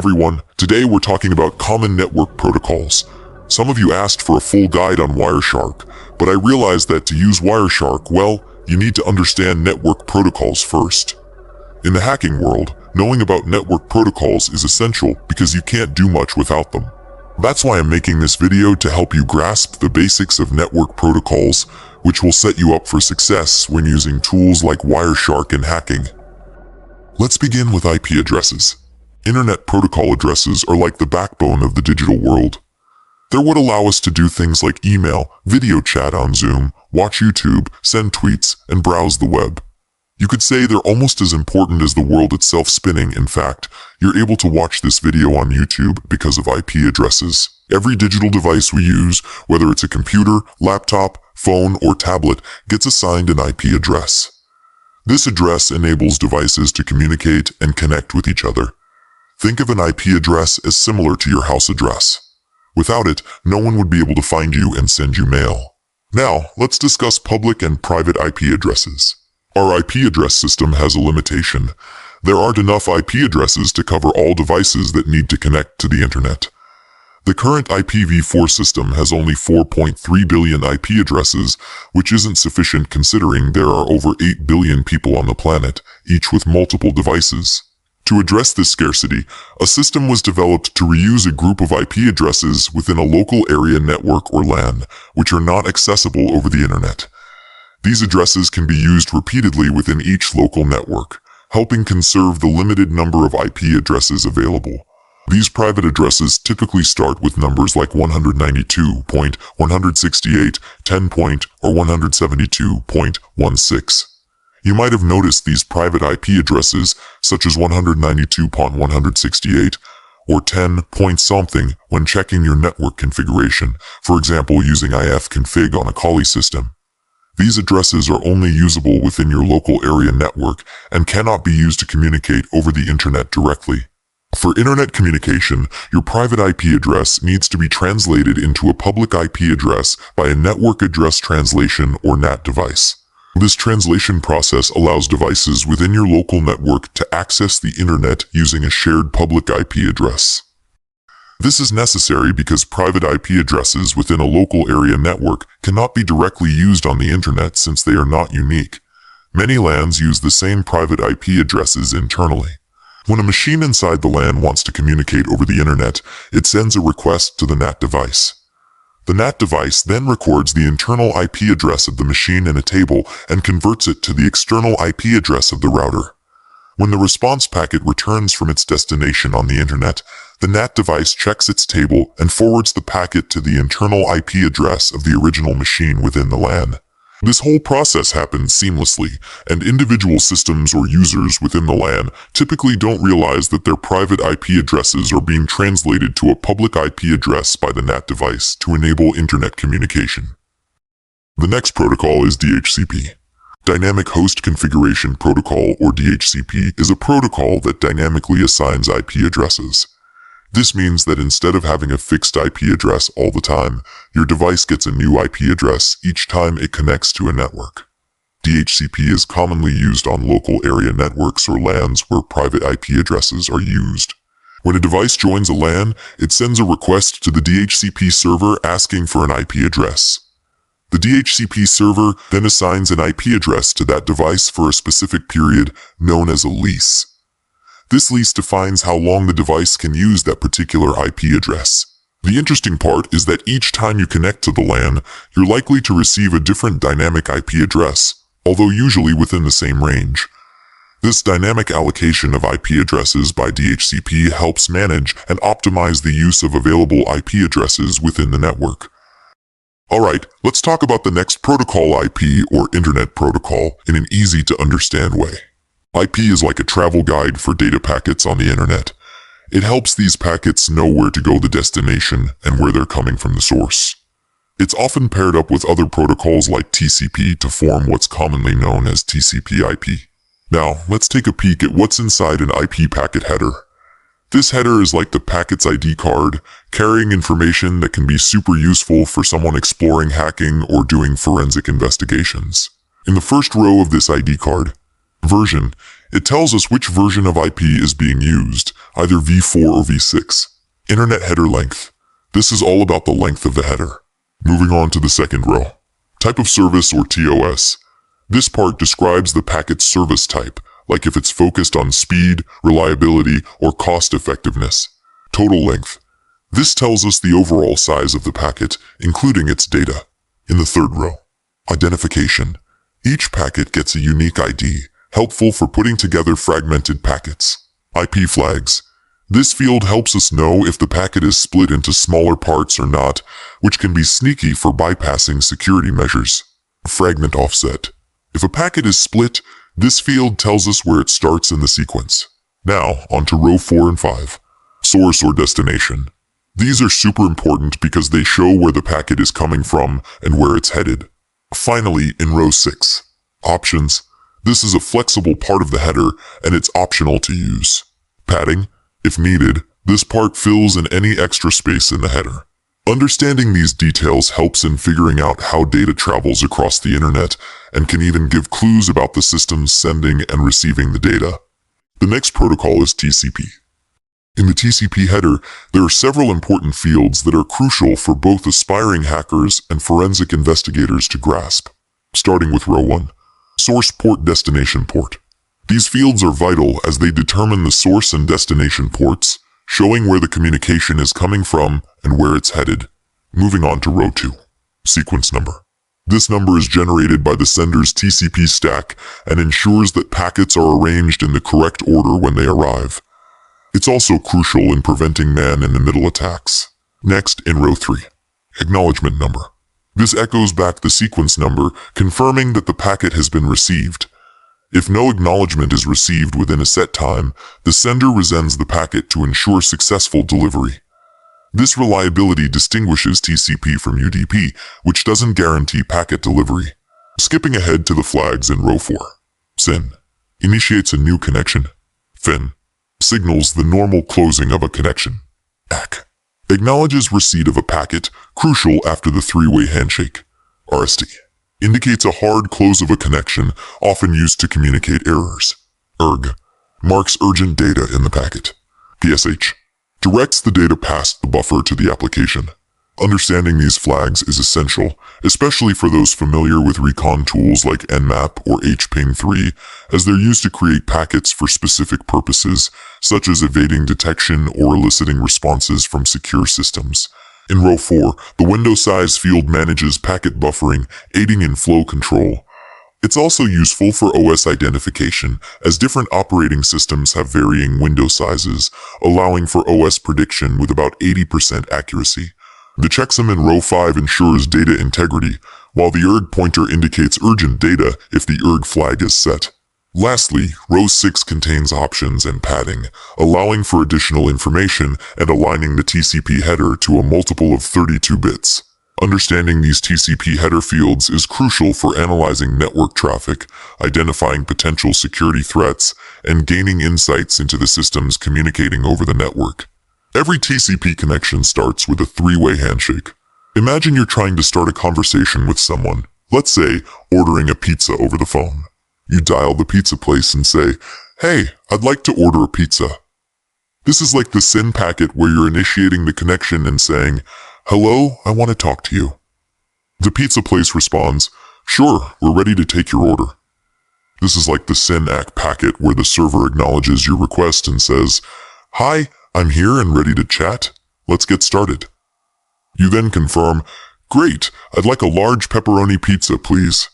everyone, today we're talking about common network protocols. Some of you asked for a full guide on Wireshark, but I realized that to use Wireshark, well, you need to understand network protocols first. In the hacking world, knowing about network protocols is essential because you can't do much without them. That's why I'm making this video to help you grasp the basics of network protocols, which will set you up for success when using tools like Wireshark in hacking. Let's begin with IP addresses. Internet protocol addresses are like the backbone of the digital world. They're what allow us to do things like email, video chat on Zoom, watch YouTube, send tweets, and browse the web. You could say they're almost as important as the world itself spinning. In fact, you're able to watch this video on YouTube because of IP addresses. Every digital device we use, whether it's a computer, laptop, phone, or tablet, gets assigned an IP address. This address enables devices to communicate and connect with each other. Think of an IP address as similar to your house address. Without it, no one would be able to find you and send you mail. Now, let's discuss public and private IP addresses. Our IP address system has a limitation. There aren't enough IP addresses to cover all devices that need to connect to the internet. The current IPv4 system has only 4.3 billion IP addresses, which isn't sufficient considering there are over 8 billion people on the planet, each with multiple devices. To address this scarcity, a system was developed to reuse a group of IP addresses within a local area network or LAN, which are not accessible over the internet. These addresses can be used repeatedly within each local network, helping conserve the limited number of IP addresses available. These private addresses typically start with numbers like 192.168.10. or 172.16. You might have noticed these private IP addresses, such as 192.168 or 10.something, when checking your network configuration, for example using ifconfig on a Kali system. These addresses are only usable within your local area network and cannot be used to communicate over the internet directly. For internet communication, your private IP address needs to be translated into a public IP address by a network address translation or NAT device. This translation process allows devices within your local network to access the internet using a shared public IP address. This is necessary because private IP addresses within a local area network cannot be directly used on the internet since they are not unique. Many LANs use the same private IP addresses internally. When a machine inside the LAN wants to communicate over the internet, it sends a request to the NAT device. The NAT device then records the internal IP address of the machine in a table and converts it to the external IP address of the router. When the response packet returns from its destination on the internet, the NAT device checks its table and forwards the packet to the internal IP address of the original machine within the LAN. This whole process happens seamlessly, and individual systems or users within the LAN typically don't realize that their private IP addresses are being translated to a public IP address by the NAT device to enable internet communication. The next protocol is DHCP. Dynamic Host Configuration Protocol, or DHCP, is a protocol that dynamically assigns IP addresses. This means that instead of having a fixed IP address all the time, your device gets a new IP address each time it connects to a network. DHCP is commonly used on local area networks or LANs where private IP addresses are used. When a device joins a LAN, it sends a request to the DHCP server asking for an IP address. The DHCP server then assigns an IP address to that device for a specific period known as a lease. This lease defines how long the device can use that particular IP address. The interesting part is that each time you connect to the LAN, you're likely to receive a different dynamic IP address, although usually within the same range. This dynamic allocation of IP addresses by DHCP helps manage and optimize the use of available IP addresses within the network. Alright, let's talk about the next protocol, IP or Internet Protocol, in an easy-to-understand way. IP is like a travel guide for data packets on the internet. It helps these packets know where to go the destination and where they're coming from the source. It's often paired up with other protocols like TCP to form what's commonly known as TCP/IP. Now, let's take a peek at what's inside an IP packet header. This header is like the packet's ID card, carrying information that can be super useful for someone exploring hacking or doing forensic investigations. In the first row of this ID card, version, It tells us which version of IP is being used, either v4 or v6. Internet header length. This is all about the length of the header. Moving on to the second row. Type of service or TOS. This part describes the packet's service type, like if it's focused on speed, reliability, or cost effectiveness. Total length. This tells us the overall size of the packet, including its data. In the third row. Identification. Each packet gets a unique ID, helpful for putting together fragmented packets. IP flags. This field helps us know if the packet is split into smaller parts or not, which can be sneaky for bypassing security measures. Fragment offset. If a packet is split, this field tells us where it starts in the sequence. Now, on to row 4 and 5. Source or destination. These are super important because they show where the packet is coming from and where it's headed. Finally, in row 6. Options. This is a flexible part of the header, and it's optional to use. Padding. If needed, this part fills in any extra space in the header. Understanding these details helps in figuring out how data travels across the internet and can even give clues about the systems sending and receiving the data. The next protocol is TCP. In the TCP header, there are several important fields that are crucial for both aspiring hackers and forensic investigators to grasp. Starting with row 1. Source port, destination port. These fields are vital as they determine the source and destination ports, showing where the communication is coming from and where it's headed. Moving on to row 2. Sequence number. This number is generated by the sender's TCP stack and ensures that packets are arranged in the correct order when they arrive. It's also crucial in preventing man-in-the-middle attacks. Next, in row 3. Acknowledgement number. This echoes back the sequence number, confirming that the packet has been received. If no acknowledgement is received within a set time, the sender resends the packet to ensure successful delivery. This reliability distinguishes TCP from UDP, which doesn't guarantee packet delivery. Skipping ahead to the flags in row 4. SYN. Initiates a new connection. FIN. Signals the normal closing of a connection. AC. Acknowledges receipt of a packet, crucial after the three-way handshake. RST. Indicates a hard close of a connection, often used to communicate errors. ERG. Marks urgent data in the packet. PSH. Directs the data past the buffer to the application. Understanding these flags is essential, especially for those familiar with recon tools like Nmap or HPing3, as they're used to create packets for specific purposes, such as evading detection or eliciting responses from secure systems. In row 4, the window size field manages packet buffering, aiding in flow control. It's also useful for OS identification, as different operating systems have varying window sizes, allowing for OS prediction with about 80% accuracy. The checksum in row 5 ensures data integrity, while the ERG pointer indicates urgent data if the ERG flag is set. Lastly, row 6 contains options and padding, allowing for additional information and aligning the TCP header to a multiple of 32 bits. Understanding these TCP header fields is crucial for analyzing network traffic, identifying potential security threats, and gaining insights into the systems communicating over the network. Every TCP connection starts with a three-way handshake. Imagine you're trying to start a conversation with someone, let's say ordering a pizza over the phone. You dial the pizza place and say, "Hey, I'd like to order a pizza." This is like the SYN packet where you're initiating the connection and saying, "Hello, I want to talk to you." The pizza place responds, "Sure, we're ready to take your order." This is like the SYN ACK packet where the server acknowledges your request and says, "Hi, I'm here and ready to chat. Let's get started." You then confirm, "Great, I'd like a large pepperoni pizza, please."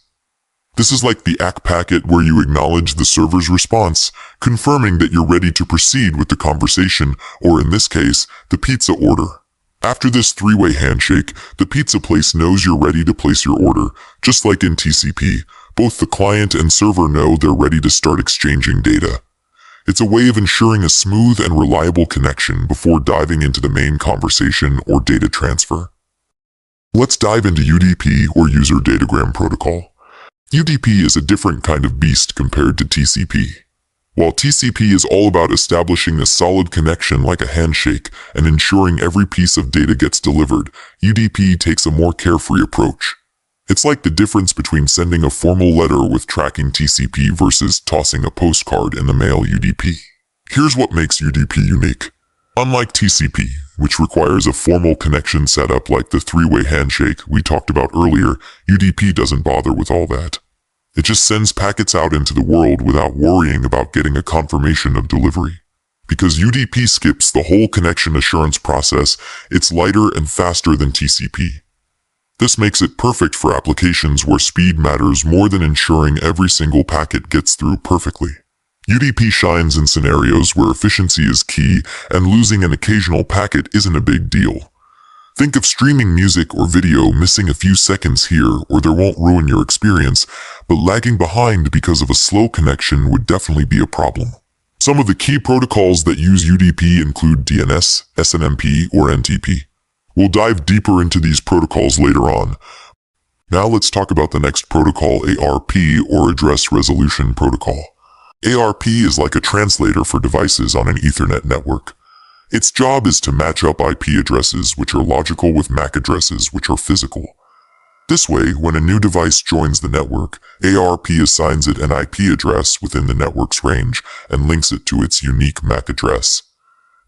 This is like the ACK packet where you acknowledge the server's response, confirming that you're ready to proceed with the conversation, or in this case, the pizza order. After this three-way handshake, the pizza place knows you're ready to place your order. Just like in TCP, both the client and server know they're ready to start exchanging data. It's a way of ensuring a smooth and reliable connection before diving into the main conversation or data transfer. Let's dive into UDP, or User Datagram Protocol. UDP is a different kind of beast compared to TCP. While TCP is all about establishing a solid connection like a handshake and ensuring every piece of data gets delivered, UDP takes a more carefree approach. It's like the difference between sending a formal letter with tracking TCP versus tossing a postcard in the mail UDP. Here's what makes UDP unique. Unlike TCP, which requires a formal connection setup like the three-way handshake we talked about earlier, UDP doesn't bother with all that. It just sends packets out into the world without worrying about getting a confirmation of delivery. Because UDP skips the whole connection assurance process, it's lighter and faster than TCP. This makes it perfect for applications where speed matters more than ensuring every single packet gets through perfectly. UDP shines in scenarios where efficiency is key and losing an occasional packet isn't a big deal. Think of streaming music or video missing a few seconds here or there won't ruin your experience, but lagging behind because of a slow connection would definitely be a problem. Some of the key protocols that use UDP include DNS, SNMP, or NTP. We'll dive deeper into these protocols later on. Now let's talk about the next protocol, ARP, or Address Resolution Protocol. ARP is like a translator for devices on an Ethernet network. Its job is to match up IP addresses which are logical with MAC addresses which are physical. This way, when a new device joins the network, ARP assigns it an IP address within the network's range and links it to its unique MAC address.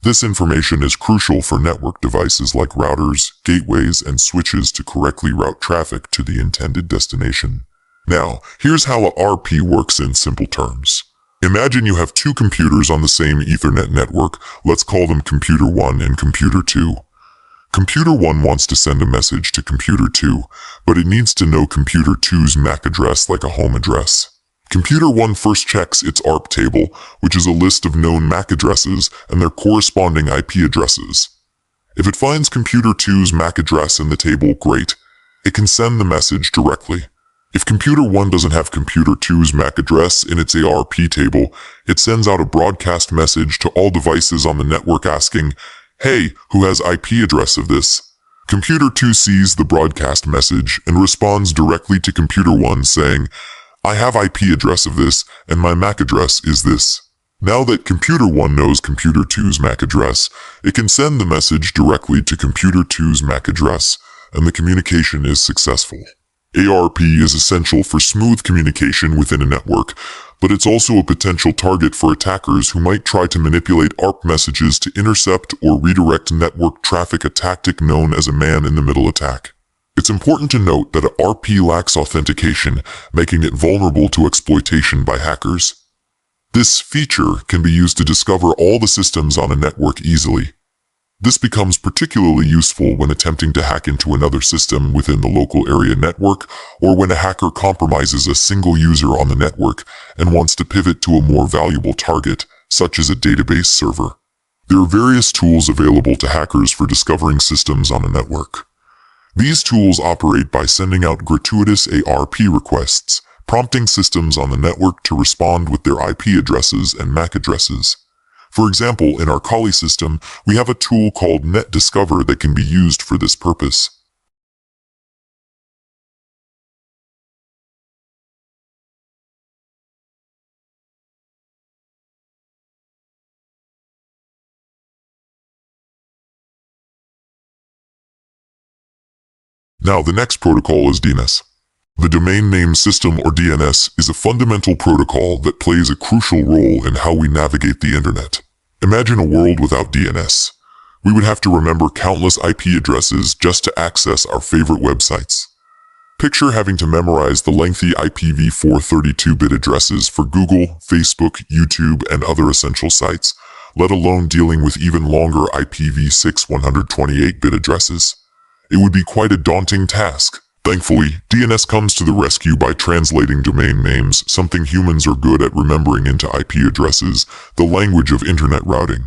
This information is crucial for network devices like routers, gateways, and switches to correctly route traffic to the intended destination. Now, here's how a RP works in simple terms. Imagine you have two computers on the same Ethernet network. Let's call them Computer 1 and Computer 2. Computer 1 wants to send a message to Computer 2, but it needs to know Computer 2's MAC address like a home address. Computer 1 first checks its ARP table, which is a list of known MAC addresses and their corresponding IP addresses. If it finds Computer 2's MAC address in the table, great. It can send the message directly. If Computer 1 doesn't have Computer 2's MAC address in its ARP table, it sends out a broadcast message to all devices on the network asking, "Hey, who has IP address of this?" Computer 2 sees the broadcast message and responds directly to Computer 1 saying, "I have IP address of this, and my MAC address is this." Now that Computer 1 knows Computer 2's MAC address, it can send the message directly to Computer 2's MAC address, and the communication is successful. ARP is essential for smooth communication within a network, but it's also a potential target for attackers who might try to manipulate ARP messages to intercept or redirect network traffic, a tactic known as a man-in-the-middle attack. It's important to note that ARP lacks authentication, making it vulnerable to exploitation by hackers. This feature can be used to discover all the systems on a network easily. This becomes particularly useful when attempting to hack into another system within the local area network, or when a hacker compromises a single user on the network and wants to pivot to a more valuable target, such as a database server. There are various tools available to hackers for discovering systems on a network. These tools operate by sending out gratuitous ARP requests, prompting systems on the network to respond with their IP addresses and MAC addresses. For example, in our Kali system, we have a tool called Net Discover that can be used for this purpose. Now, the next protocol is DNS. The Domain Name System, or DNS, is a fundamental protocol that plays a crucial role in how we navigate the internet. Imagine a world without DNS. We would have to remember countless IP addresses just to access our favorite websites. Picture having to memorize the lengthy IPv4 32-bit addresses for Google, Facebook, YouTube, and other essential sites, let alone dealing with even longer IPv6 128-bit addresses. It would be quite a daunting task. Thankfully, DNS comes to the rescue by translating domain names, something humans are good at remembering, into IP addresses, the language of internet routing.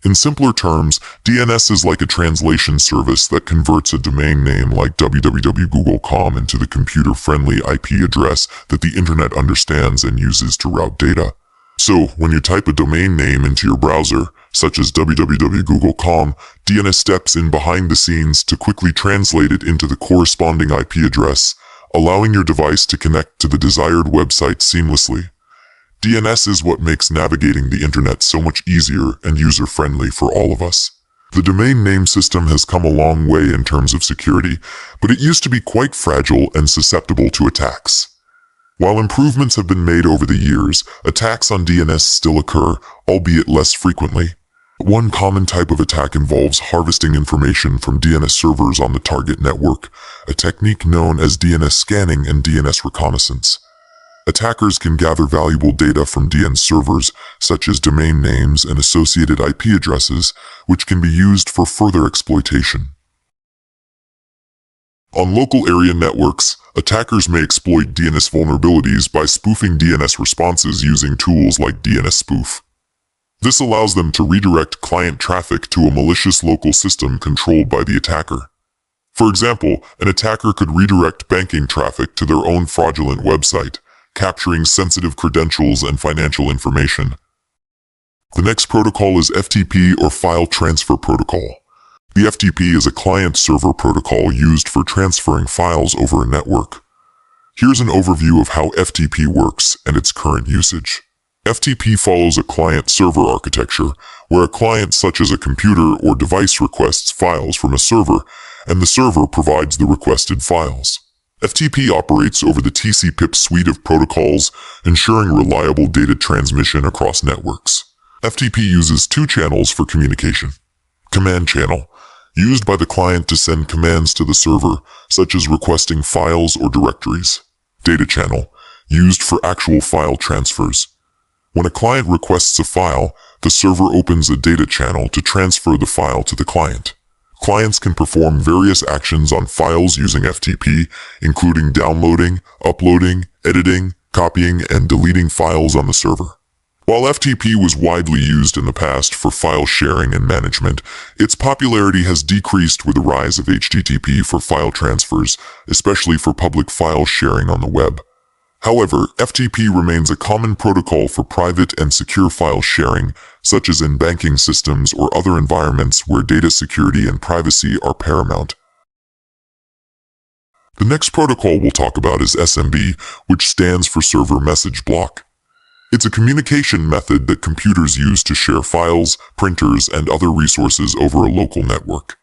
In simpler terms, DNS is like a translation service that converts a domain name like www.google.com into the computer-friendly IP address that the internet understands and uses to route data. So, when you type a domain name into your browser, such as www.google.com, DNS steps in behind the scenes to quickly translate it into the corresponding IP address, allowing your device to connect to the desired website seamlessly. DNS is what makes navigating the internet so much easier and user-friendly for all of us. The domain name system has come a long way in terms of security, but it used to be quite fragile and susceptible to attacks. While improvements have been made over the years, attacks on DNS still occur, albeit less frequently. One common type of attack involves harvesting information from DNS servers on the target network, a technique known as DNS scanning and DNS reconnaissance. Attackers can gather valuable data from DNS servers, such as domain names and associated IP addresses, which can be used for further exploitation. On local area networks, attackers may exploit DNS vulnerabilities by spoofing DNS responses using tools like DNS spoof. This allows them to redirect client traffic to a malicious local system controlled by the attacker. For example, an attacker could redirect banking traffic to their own fraudulent website, capturing sensitive credentials and financial information. The next protocol is FTP, or File Transfer Protocol. The FTP is a client-server protocol used for transferring files over a network. Here's an overview of how FTP works and its current usage. FTP follows a client-server architecture, where a client such as a computer or device requests files from a server, and the server provides the requested files. FTP operates over the TCP/IP suite of protocols, ensuring reliable data transmission across networks. FTP uses two channels for communication. Command channel, used by the client to send commands to the server, such as requesting files or directories. Data channel, used for actual file transfers. When a client requests a file, the server opens a data channel to transfer the file to the client. Clients can perform various actions on files using FTP, including downloading, uploading, editing, copying, and deleting files on the server. While FTP was widely used in the past for file sharing and management, its popularity has decreased with the rise of HTTP for file transfers, especially for public file sharing on the web. However, FTP remains a common protocol for private and secure file sharing, such as in banking systems or other environments where data security and privacy are paramount. The next protocol we'll talk about is SMB, which stands for Server Message Block. It's a communication method that computers use to share files, printers, and other resources over a local network.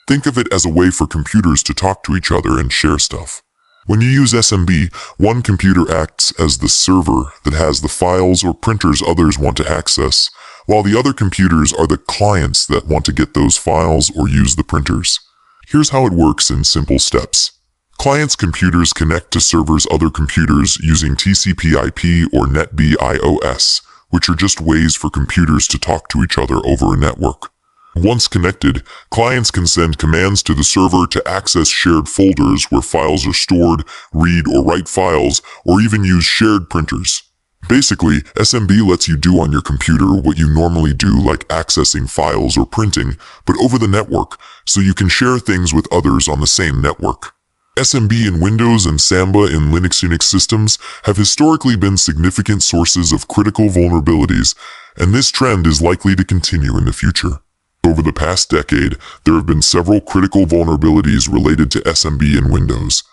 Think of it as a way for computers to talk to each other and share stuff. When you use SMB, one computer acts as the server that has the files or printers others want to access, while the other computers are the clients that want to get those files or use the printers. Here's how it works in simple steps. Clients' computers connect to servers' other computers using TCP/IP or NetBIOS, which are just ways for computers to talk to each other over a network. Once connected, clients can send commands to the server to access shared folders where files are stored, read or write files, or even use shared printers. Basically, SMB lets you do on your computer what you normally do, like accessing files or printing, but over the network, so you can share things with others on the same network. SMB in Windows and Samba in Linux/Unix systems have historically been significant sources of critical vulnerabilities, and this trend is likely to continue in the future. Over the past decade, there have been several critical vulnerabilities related to SMB in Windows.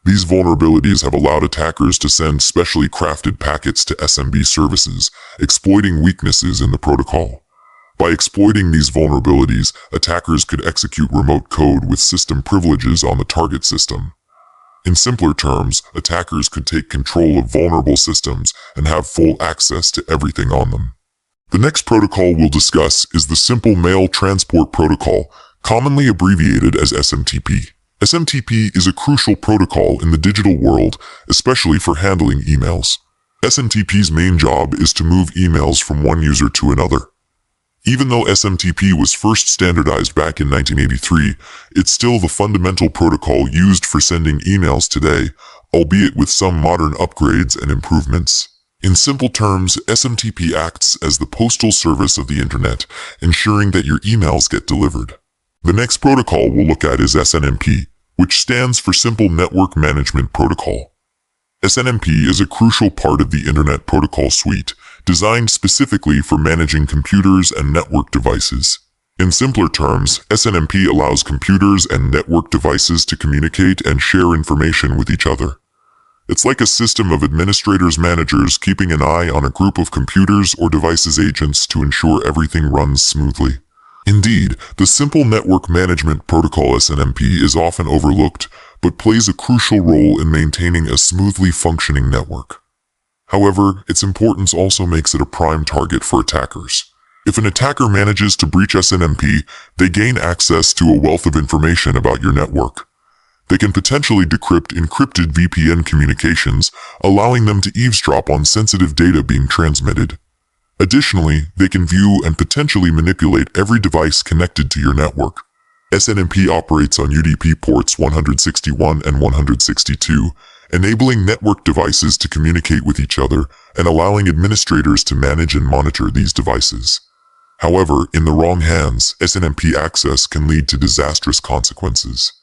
These vulnerabilities have allowed attackers to send specially crafted packets to SMB services, exploiting weaknesses in the protocol. By exploiting these vulnerabilities, attackers could execute remote code with system privileges on the target system. In simpler terms, attackers could take control of vulnerable systems and have full access to everything on them. The next protocol we'll discuss is the Simple Mail Transport Protocol, commonly abbreviated as SMTP. SMTP is a crucial protocol in the digital world, especially for handling emails. SMTP's main job is to move emails from one user to another. Even though SMTP was first standardized back in 1983, it's still the fundamental protocol used for sending emails today, albeit with some modern upgrades and improvements. In simple terms, SMTP acts as the postal service of the internet, ensuring that your emails get delivered. The next protocol we'll look at is SNMP, which stands for Simple Network Management Protocol. SNMP is a crucial part of the Internet Protocol Suite, designed specifically for managing computers and network devices. In simpler terms, SNMP allows computers and network devices to communicate and share information with each other. It's like a system of administrators-managers keeping an eye on a group of computers or devices agents to ensure everything runs smoothly. Indeed, the Simple Network Management Protocol (SNMP) is often overlooked, but plays a crucial role in maintaining a smoothly functioning network. However, its importance also makes it a prime target for attackers. If an attacker manages to breach SNMP, they gain access to a wealth of information about your network. They can potentially decrypt encrypted VPN communications, allowing them to eavesdrop on sensitive data being transmitted. Additionally, they can view and potentially manipulate every device connected to your network. SNMP operates on UDP ports 161 and 162, enabling network devices to communicate with each other and allowing administrators to manage and monitor these devices. However, in the wrong hands, SNMP access can lead to disastrous consequences.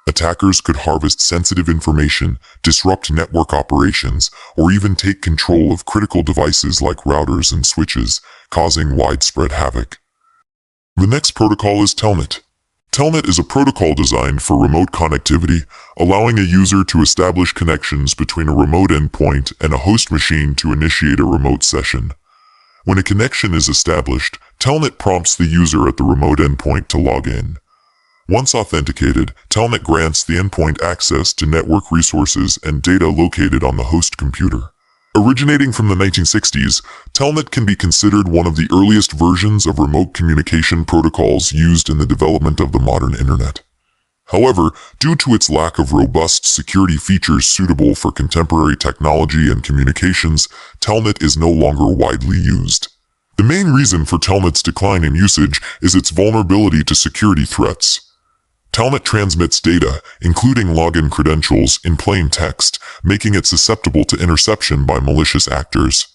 Attackers could harvest sensitive information, disrupt network operations, or even take control of critical devices like routers and switches, causing widespread havoc. The next protocol is Telnet. Telnet is a protocol designed for remote connectivity, allowing a user to establish connections between a remote endpoint and a host machine to initiate a remote session. When a connection is established, Telnet prompts the user at the remote endpoint to log in. Once authenticated, Telnet grants the endpoint access to network resources and data located on the host computer. Originating from the 1960s, Telnet can be considered one of the earliest versions of remote communication protocols used in the development of the modern Internet. However, due to its lack of robust security features suitable for contemporary technology and communications, Telnet is no longer widely used. The main reason for Telnet's decline in usage is its vulnerability to security threats. Telnet transmits data, including login credentials, in plain text, making it susceptible to interception by malicious actors.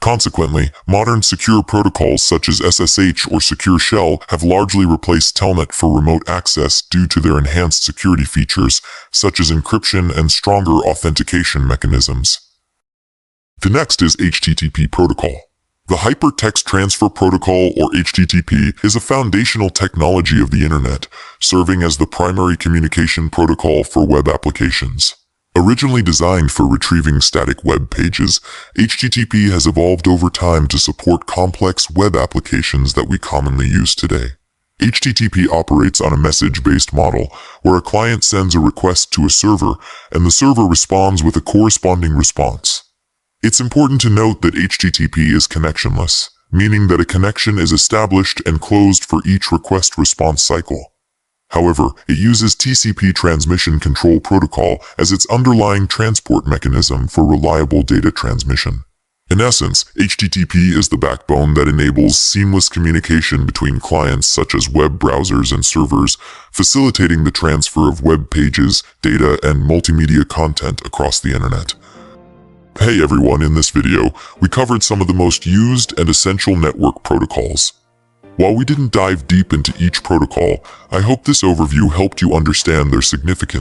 Consequently, modern secure protocols such as SSH or Secure Shell have largely replaced Telnet for remote access due to their enhanced security features, such as encryption and stronger authentication mechanisms. The next is HTTP protocol. The Hypertext Transfer Protocol, or HTTP, is a foundational technology of the Internet, serving as the primary communication protocol for web applications. Originally designed for retrieving static web pages, HTTP has evolved over time to support complex web applications that we commonly use today. HTTP operates on a message-based model, where a client sends a request to a server, and the server responds with a corresponding response. It's important to note that HTTP is connectionless, meaning that a connection is established and closed for each request-response cycle. However, it uses TCP transmission control protocol as its underlying transport mechanism for reliable data transmission. In essence, HTTP is the backbone that enables seamless communication between clients such as web browsers and servers, facilitating the transfer of web pages, data, and multimedia content across the Internet. Hey everyone, in this video, we covered some of the most used and essential network protocols. While we didn't dive deep into each protocol, I hope this overview helped you understand their significance.